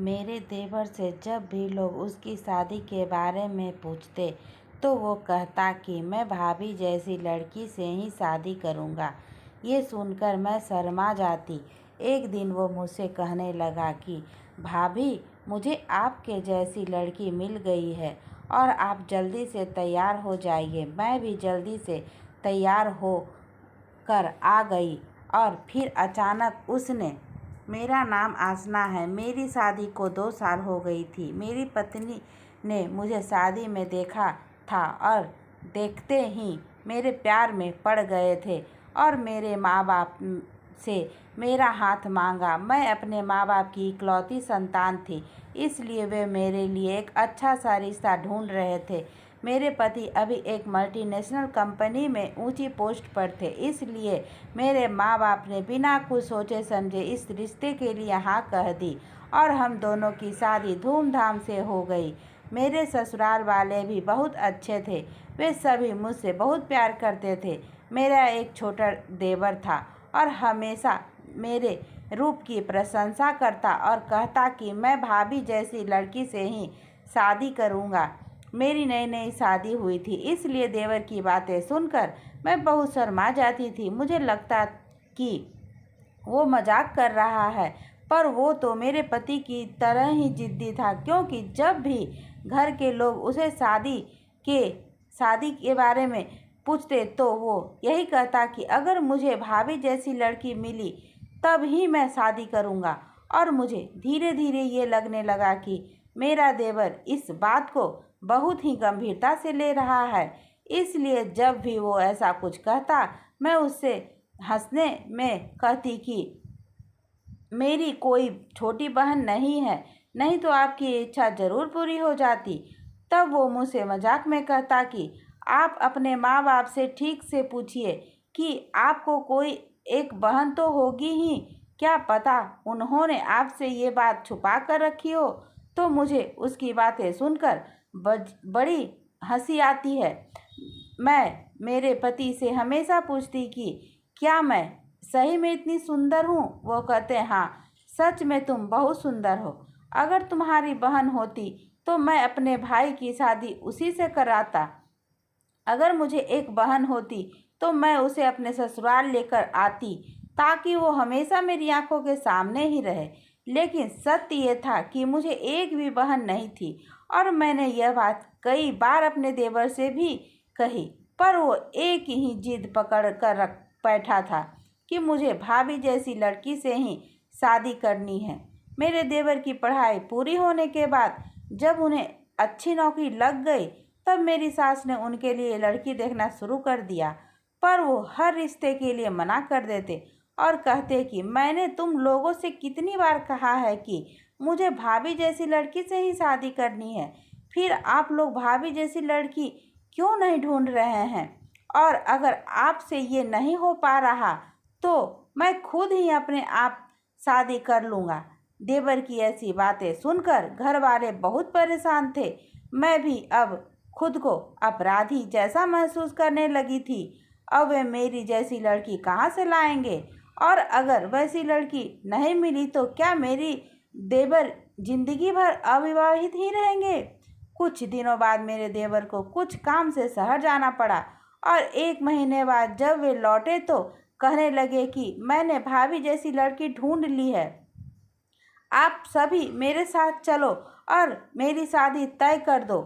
मेरे देवर से जब भी लोग उसकी शादी के बारे में पूछते तो वो कहता कि मैं भाभी जैसी लड़की से ही शादी करूँगा। ये सुनकर मैं शर्मा जाती। एक दिन वो मुझसे कहने लगा कि भाभी, मुझे आपके जैसी लड़की मिल गई है और आप जल्दी से तैयार हो जाइए। मैं भी जल्दी से तैयार हो कर आ गई और फिर अचानक उसने, मेरा नाम आसना है, मेरी शादी को 2 साल हो गई थी। मेरी पत्नी ने मुझे शादी में देखा था और देखते ही मेरे प्यार में पड़ गए थे और मेरे माँ बाप से मेरा हाथ मांगा। मैं अपने माँ बाप की इकलौती संतान थी, इसलिए वे मेरे लिए एक अच्छा सा रिश्ता ढूंढ रहे थे। मेरे पति अभी एक मल्टीनेशनल कंपनी में ऊंची पोस्ट पर थे, इसलिए मेरे माँ बाप ने बिना कुछ सोचे समझे इस रिश्ते के लिए हाँ कह दी और हम दोनों की शादी धूमधाम से हो गई। मेरे ससुराल वाले भी बहुत अच्छे थे, वे सभी मुझसे बहुत प्यार करते थे। मेरा एक छोटा देवर था और हमेशा मेरे रूप की प्रशंसा करता और कहता कि मैं भाभी जैसी लड़की से ही शादी करूँगा। मेरी नई नई शादी हुई थी, इसलिए देवर की बातें सुनकर मैं बहुत शर्मा जाती थी। मुझे लगता कि वो मजाक कर रहा है, पर वो तो मेरे पति की तरह ही जिद्दी था, क्योंकि जब भी घर के लोग उसे शादी के बारे में पूछते तो वो यही कहता कि अगर मुझे भाभी जैसी लड़की मिली तब ही मैं शादी करूँगा। और मुझे धीरे धीरे ये लगने लगा कि मेरा देवर इस बात को बहुत ही गंभीरता से ले रहा है, इसलिए जब भी वो ऐसा कुछ कहता मैं उससे हंसने में कहती कि मेरी कोई छोटी बहन नहीं है, नहीं तो आपकी इच्छा ज़रूर पूरी हो जाती। तब वो मुझसे मजाक में कहता कि आप अपने माँ बाप से ठीक से पूछिए कि आपको कोई एक बहन तो होगी ही, क्या पता उन्होंने आपसे ये बात छुपा कर रखी हो। तो मुझे उसकी बातें सुनकर बड़ी हंसी आती है। मैं मेरे पति से हमेशा पूछती कि क्या मैं सही में इतनी सुंदर हूँ। वो कहते हैं हाँ, सच में तुम बहुत सुंदर हो। अगर तुम्हारी बहन होती तो मैं अपने भाई की शादी उसी से कराता। अगर मुझे एक बहन होती तो मैं उसे अपने ससुराल लेकर आती, ताकि वो हमेशा मेरी आंखों के सामने ही रहे। लेकिन सत्य ये था कि मुझे एक भी बहन नहीं थी और मैंने यह बात कई बार अपने देवर से भी कही, पर वो एक ही जिद पकड़ कर रख बैठा था कि मुझे भाभी जैसी लड़की से ही शादी करनी है। मेरे देवर की पढ़ाई पूरी होने के बाद जब उन्हें अच्छी नौकरी लग गई तब मेरी सास ने उनके लिए लड़की देखना शुरू कर दिया, पर वो हर रिश्ते के लिए मना कर देते और कहते कि मैंने तुम लोगों से कितनी बार कहा है कि मुझे भाभी जैसी लड़की से ही शादी करनी है, फिर आप लोग भाभी जैसी लड़की क्यों नहीं ढूंढ रहे हैं। और अगर आपसे ये नहीं हो पा रहा तो मैं खुद ही अपने आप शादी कर लूँगा। देवर की ऐसी बातें सुनकर घर वाले बहुत परेशान थे। मैं भी अब खुद को अपराधी जैसा महसूस करने लगी थी। अब वे मेरी जैसी लड़की कहाँ से लाएंगे, और अगर वैसी लड़की नहीं मिली तो क्या मेरी देवर जिंदगी भर अविवाहित ही रहेंगे। कुछ दिनों बाद मेरे देवर को कुछ काम से शहर जाना पड़ा और 1 महीने बाद जब वे लौटे तो कहने लगे कि मैंने भाभी जैसी लड़की ढूंढ ली है, आप सभी मेरे साथ चलो और मेरी शादी तय कर दो।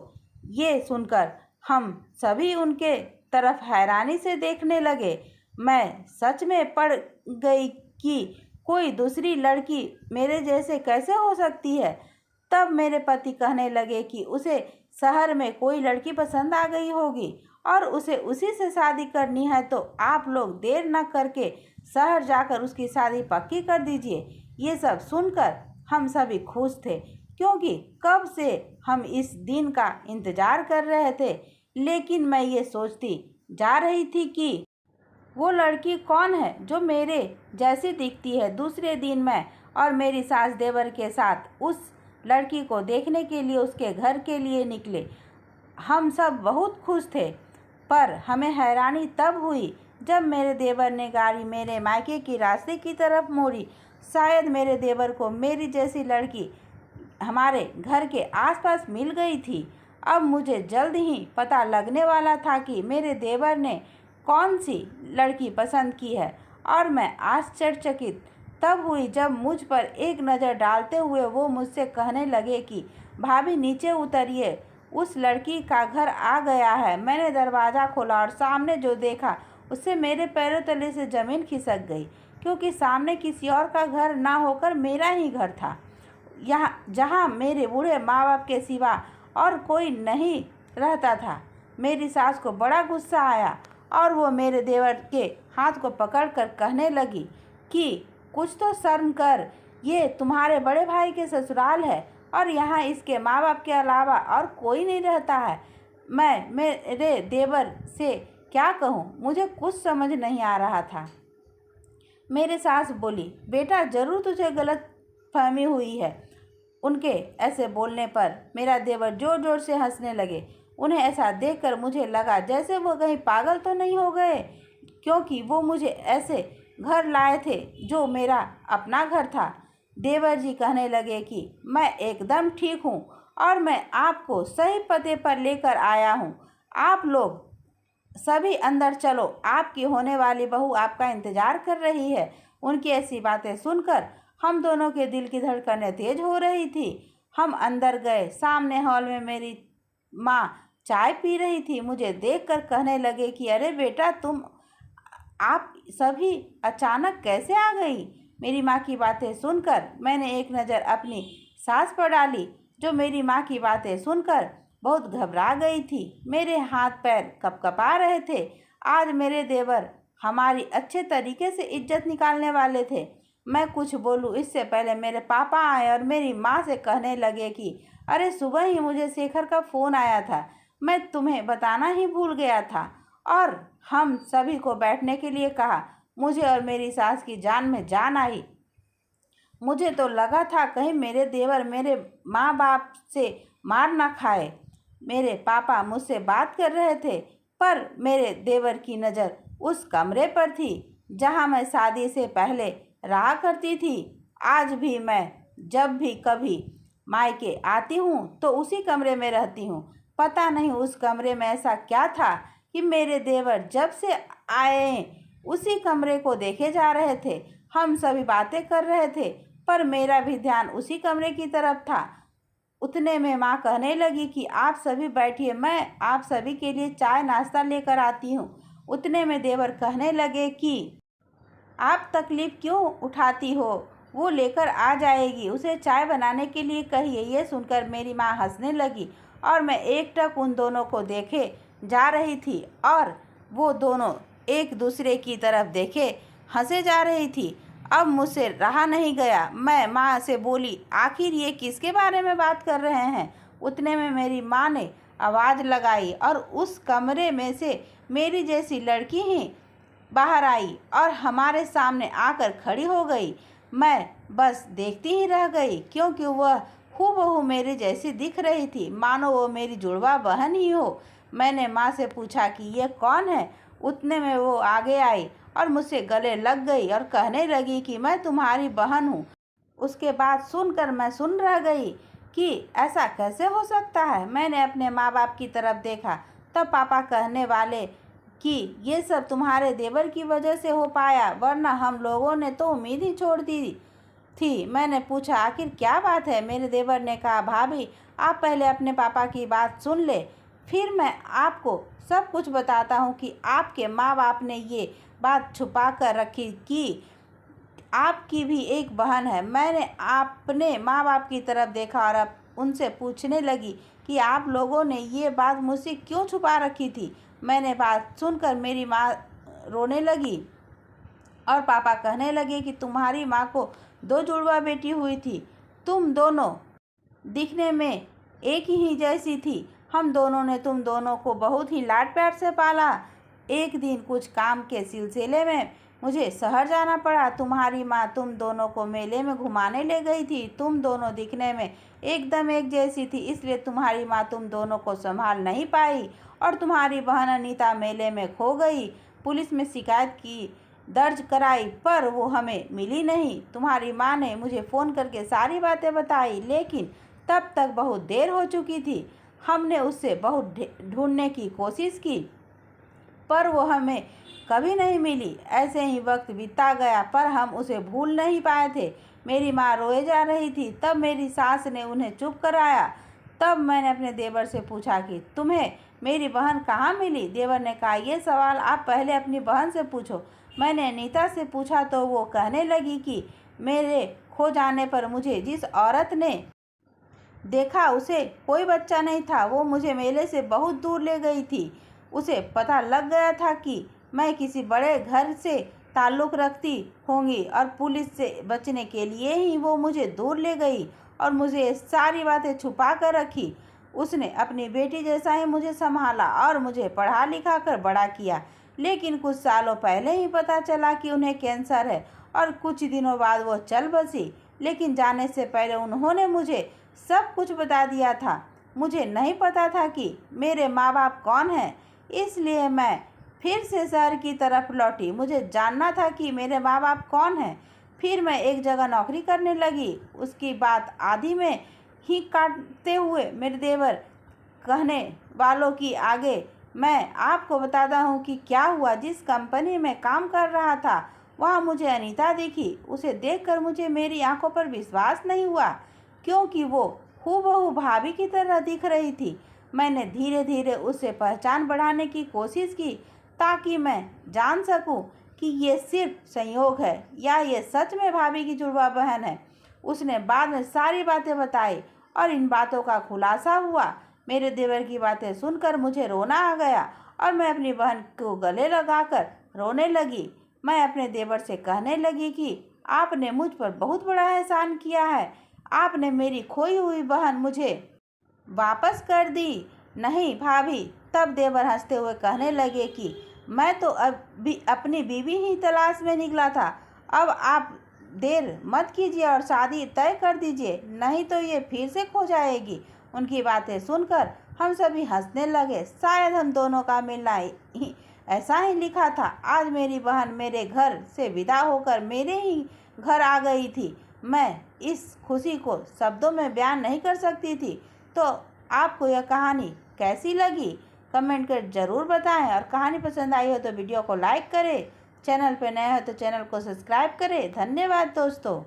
ये सुनकर हम सभी उनके तरफ हैरानी से देखने लगे। मैं सच में पड़ गई कि कोई दूसरी लड़की मेरे जैसे कैसे हो सकती है। तब मेरे पति कहने लगे कि उसे शहर में कोई लड़की पसंद आ गई होगी और उसे उसी से शादी करनी है, तो आप लोग देर न करके शहर जाकर उसकी शादी पक्की कर दीजिए। ये सब सुनकर हम सभी खुश थे, क्योंकि कब से हम इस दिन का इंतजार कर रहे थे। लेकिन मैं ये सोचती जा रही थी कि वो लड़की कौन है जो मेरे जैसी दिखती है। दूसरे दिन मैं और मेरी सास देवर के साथ उस लड़की को देखने के लिए उसके घर के लिए निकले। हम सब बहुत खुश थे, पर हमें हैरानी तब हुई जब मेरे देवर ने गाड़ी मेरे मायके की रास्ते की तरफ मोड़ी। शायद मेरे देवर को मेरी जैसी लड़की हमारे घर के आसपास मिल गई थी। अब मुझे जल्द ही पता लगने वाला था कि मेरे देवर ने कौन सी लड़की पसंद की है, और मैं आश्चर्यचकित तब हुई जब मुझ पर एक नज़र डालते हुए वो मुझसे कहने लगे कि भाभी नीचे उतरिए, उस लड़की का घर आ गया है। मैंने दरवाज़ा खोला और सामने जो देखा उससे मेरे पैरों तले से ज़मीन खिसक गई, क्योंकि सामने किसी और का घर ना होकर मेरा ही घर था, यहाँ जहाँ मेरे बूढ़े माँ बाप के सिवा और कोई नहीं रहता था। मेरी सास को बड़ा गुस्सा आया और वो मेरे देवर के हाथ को पकड़कर कहने लगी कि कुछ तो शर्म कर, ये तुम्हारे बड़े भाई के ससुराल है और यहाँ इसके माँ बाप के अलावा और कोई नहीं रहता है। मैं मेरे देवर से क्या कहूँ, मुझे कुछ समझ नहीं आ रहा था। मेरी सास बोली, बेटा ज़रूर तुझे गलत फहमी हुई है। उनके ऐसे बोलने पर मेरा देवर जोर जोर से हंसने लगे। उन्हें ऐसा देखकर मुझे लगा जैसे वो कहीं पागल तो नहीं हो गए, क्योंकि वो मुझे ऐसे घर लाए थे जो मेरा अपना घर था। देवर जी कहने लगे कि मैं एकदम ठीक हूँ और मैं आपको सही पते पर लेकर आया हूँ। आप लोग सभी अंदर चलो, आपकी होने वाली बहू आपका इंतजार कर रही है। उनकी ऐसी बातें सुनकर हम दोनों के दिल की धड़कनें तेज हो रही थी। हम अंदर गए। सामने हॉल में मेरी माँ चाय पी रही थी। मुझे देखकर कहने लगे कि अरे बेटा, आप सभी अचानक कैसे आ गई। मेरी माँ की बातें सुनकर मैंने एक नज़र अपनी सास पर डाली, जो मेरी माँ की बातें सुनकर बहुत घबरा गई थी। मेरे हाथ पैर कपकपा रहे थे। आज मेरे देवर हमारी अच्छे तरीके से इज्जत निकालने वाले थे। मैं कुछ बोलूं इससे पहले मेरे पापा आए और मेरी माँ से कहने लगे कि अरे सुबह ही मुझे शेखर का फ़ोन आया था, मैं तुम्हें बताना ही भूल गया था। और हम सभी को बैठने के लिए कहा। मुझे और मेरी सास की जान में जान आई। मुझे तो लगा था कहीं मेरे देवर मेरे माँ बाप से मार ना खाए। मेरे पापा मुझसे बात कर रहे थे, पर मेरे देवर की नज़र उस कमरे पर थी जहाँ मैं शादी से पहले रहा करती थी। आज भी मैं जब भी कभी मायके आती हूँ तो उसी कमरे में रहती हूँ। पता नहीं उस कमरे में ऐसा क्या था कि मेरे देवर जब से आए उसी कमरे को देखे जा रहे थे। हम सभी बातें कर रहे थे, पर मेरा भी ध्यान उसी कमरे की तरफ था। उतने में माँ कहने लगी कि आप सभी बैठिए, मैं आप सभी के लिए चाय नाश्ता लेकर आती हूँ। उतने में देवर कहने लगे कि आप तकलीफ़ क्यों उठाती हो, वो लेकर आ जाएगी, उसे चाय बनाने के लिए कहिए। ये सुनकर मेरी माँ हंसने लगी और मैं एकटक उन दोनों को देखे जा रही थी और वो दोनों एक दूसरे की तरफ देखे हंसे जा रही थी। अब मुझसे रहा नहीं गया। मैं माँ से बोली, आखिर ये किसके बारे में बात कर रहे हैं। उतने में मेरी माँ ने आवाज़ लगाई और उस कमरे में से मेरी जैसी लड़की ही बाहर आई और हमारे सामने आकर खड़ी हो गई। मैं बस देखती ही रह गई, क्योंकि वह हूबहू मेरे जैसी दिख रही थी, मानो वो मेरी जुड़वा बहन ही हो। मैंने माँ से पूछा कि ये कौन है। उतने में वो आगे आई और मुझसे गले लग गई और कहने लगी कि मैं तुम्हारी बहन हूँ। उसके बाद सुनकर मैं सुन रह गई कि ऐसा कैसे हो सकता है। मैंने अपने माँ बाप की तरफ देखा, तब पापा कहने वाले कि ये सब तुम्हारे देवर की वजह से हो पाया, वरना हम लोगों ने तो उम्मीद ही छोड़ दी थी। मैंने पूछा, आखिर क्या बात है। मेरे देवर ने कहा, भाभी आप पहले अपने पापा की बात सुन ले, फिर मैं आपको सब कुछ बताता हूँ कि आपके माँ बाप ने ये बात छुपा कर रखी कि आपकी भी एक बहन है। मैंने अपने माँ बाप की तरफ देखा और अब उनसे पूछने लगी कि आप लोगों ने ये बात मुझसे क्यों छुपा रखी थी। मैंने बात सुनकर मेरी माँ रोने लगी और पापा कहने लगे कि तुम्हारी माँ को 2 जुड़वा बेटी हुई थी, तुम दोनों दिखने में एक ही जैसी थी। हम दोनों ने तुम दोनों को बहुत ही लाड प्यार से पाला। एक दिन कुछ काम के सिलसिले में मुझे शहर जाना पड़ा। तुम्हारी माँ तुम दोनों को मेले में घुमाने ले गई थी। तुम दोनों दिखने में एकदम एक जैसी थी, इसलिए तुम्हारी माँ तुम दोनों को संभाल नहीं पाई और तुम्हारी बहन अनीता मेले में खो गई। पुलिस में शिकायत की दर्ज कराई, पर वो हमें मिली नहीं। तुम्हारी माँ ने मुझे फ़ोन करके सारी बातें बताई, लेकिन तब तक बहुत देर हो चुकी थी। हमने उससे बहुत ढूंढने की कोशिश की, पर वो हमें कभी नहीं मिली। ऐसे ही वक्त बीतता गया, पर हम उसे भूल नहीं पाए थे। मेरी माँ रोए जा रही थी। तब मेरी सास ने उन्हें चुप कराया। तब मैंने अपने देवर से पूछा कि तुम्हें मेरी बहन कहाँ मिली? देवर ने कहा, ये सवाल आप पहले अपनी बहन से पूछो। मैंने अनीता से पूछा तो वो कहने लगी कि मेरे खो जाने पर मुझे जिस औरत ने देखा उसे कोई बच्चा नहीं था। वो मुझे मेले से बहुत दूर ले गई थी। उसे पता लग गया था कि मैं किसी बड़े घर से ताल्लुक़ रखती होंगी और पुलिस से बचने के लिए ही वो मुझे दूर ले गई और मुझे सारी बातें छुपा कर रखी। उसने अपनी बेटी जैसा ही मुझे संभाला और मुझे पढ़ा लिखा कर बड़ा किया। लेकिन कुछ सालों पहले ही पता चला कि उन्हें कैंसर है और कुछ दिनों बाद वो चल बसी। लेकिन जाने से पहले उन्होंने मुझे सब कुछ बता दिया था। मुझे नहीं पता था कि मेरे माँ बाप कौन हैं, इसलिए मैं फिर से शहर की तरफ लौटी। मुझे जानना था कि मेरे माँ बाप कौन हैं। फिर मैं एक जगह नौकरी करने लगी। उसकी बात आधी में ही काटते हुए मेरे देवर कहने वालों की आगे मैं आपको बताता हूँ कि क्या हुआ। जिस कंपनी में काम कर रहा था वहाँ मुझे अनीता दिखी। उसे देखकर मुझे मेरी आंखों पर विश्वास नहीं हुआ, क्योंकि वो हूबहू भाभी की तरह दिख रही थी। मैंने धीरे धीरे उससे पहचान बढ़ाने की कोशिश की ताकि मैं जान सकूं कि ये सिर्फ संयोग है या ये सच में भाभी की जुड़वा बहन है। उसने बाद में सारी बातें बताई और इन बातों का खुलासा हुआ। मेरे देवर की बातें सुनकर मुझे रोना आ गया और मैं अपनी बहन को गले लगाकर रोने लगी। मैं अपने देवर से कहने लगी कि आपने मुझ पर बहुत बड़ा एहसान किया है। आपने मेरी खोई हुई बहन मुझे वापस कर दी। नहीं भाभी, तब देवर हंसते हुए कहने लगे कि मैं तो अभी अपनी बीवी ही तलाश में निकला था। अब आप देर मत कीजिए और शादी तय कर दीजिए, नहीं तो ये फिर से खो जाएगी। उनकी बातें सुनकर हम सभी हंसने लगे। शायद हम दोनों का मिलना ही ऐसा ही लिखा था। आज मेरी बहन मेरे घर से विदा होकर मेरे ही घर आ गई थी। मैं इस खुशी को शब्दों में बयान नहीं कर सकती थी। तो आपको यह कहानी कैसी लगी कमेंट कर ज़रूर बताएं, और कहानी पसंद आई हो तो वीडियो को लाइक करें, चैनल पर नए हो तो चैनल को सब्सक्राइब करें। धन्यवाद दोस्तों।